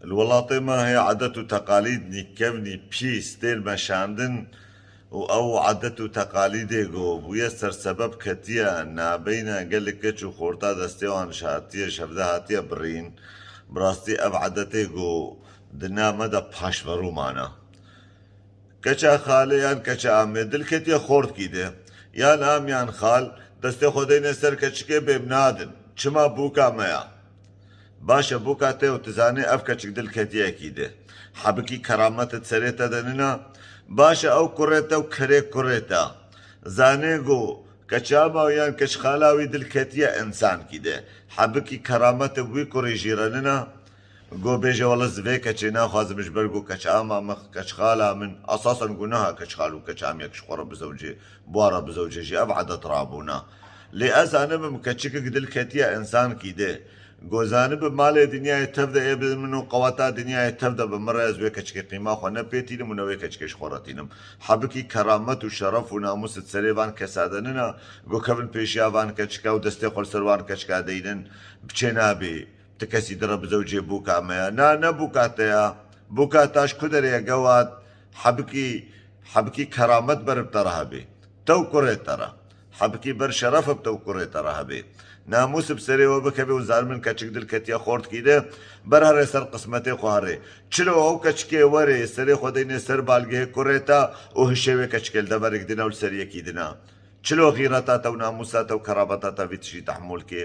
الوڵاتێ ما هەیە عادەت و تەقالیدنی کەونی پیس تێر مەشاندن و ئەو عادەت و تەقالیدێگۆ بوویە سەرسەبەب کەتیە نابینە گەلێک کەچ و خۆرتا دەستێوان شاتیە شەفدە هاتیە بڕین بڕاستی ئەو عادەتێگۆ دنامەدە پاشڤەڕوومانە کەچا خالەیان کەچە ئامێ دڵکەتیە خۆردکی دێ یان ئامیان خال دەستێ خۆدەینە سەر کەچکێ بێ بنادن چما بووکامەیە باشە بوو کاتێ و تزانێ ئەف کەچک دڵکەتیەکی دێ حەبکی کەرامەتت سەرێتە دەننا باشە ئەو کوڕێتە و کەرێک کوڕێتە زانێگۆ کەچاماویان کەچخالاوی دڵکەتیە ئینسانکی دێ حەبکی کەرامەتە بووی کوڕی ژیرەننا گۆ بێژەوەڵە زڤێ کەچێ ناخوازمش بەرگ و کەچاما مەخ کەچخالا من ئاساسەن گونەها کەچخال و کەچامێکش خۆڕە بزەوجێ بوارە بزەوجێژی ئەف عادەت ڕابوونا لێ ئەزانبم کەچکک دڵکەتیە ئینسانکی دێ گۆزانبم ماڵێ دنیای تەفدە ئێ من و قەوەتا دنیای تەفدە بمڕێ زوێ کەچکێ قیماخوا نەپێتینم و نەوەی کەچکێش خۆڕەتینم حەبکی کەرامەت و شەرەف و ناموست سەرێوان کەسادەننا گۆکەبن پێشیاوان کەچکا و دەستێ خۆلسەروان کەچکا دەینن بچێ نابێ تکەسی درە بزەوجێ بوو کامەیە نەبوو کاتەیە بوو کاتاش کودەرەیە گەوات حەبکی کەرامەت بەربتەڕە هەبێ تەو کوڕێتەرە حەبکی بەر شەرەفە بتەو کوڕێتەڕە هەبێ ناموسب سەرێەوە بکەبێ و زارمن کەچک دڵکەتیە خۆردکی دێ بەر هەرێ سەر قسمەتێ خوارێ چلەوە ئەو کەچکێ وەرێ سەرێ خۆدەینێ سەر بالگەهێ کوڕێتە و هشێوێ کەچکێل دەبەرێک دنە و سەریەکی دنا چلۆ غیرەتاتە و ناموساتە و کەرابەتاتە ڤیتشی تەحمولکێ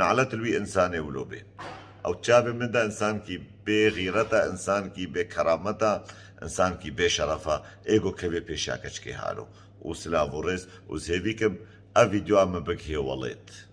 نعلەت الوی ئینسانێ ولۆ بێ ئەو چاوێ مندا ئینسانکی بێ غیرەتە ئینسانکی بێ کەرامەتە ئینسانکی بێ شەرەفە ئێگۆ کەوێ پێشا کەچکێ هالۆ و سلااو و ڕێز و سێڤیکم ئە ڤیدیۆ ئەمە بەک هێوەڵێت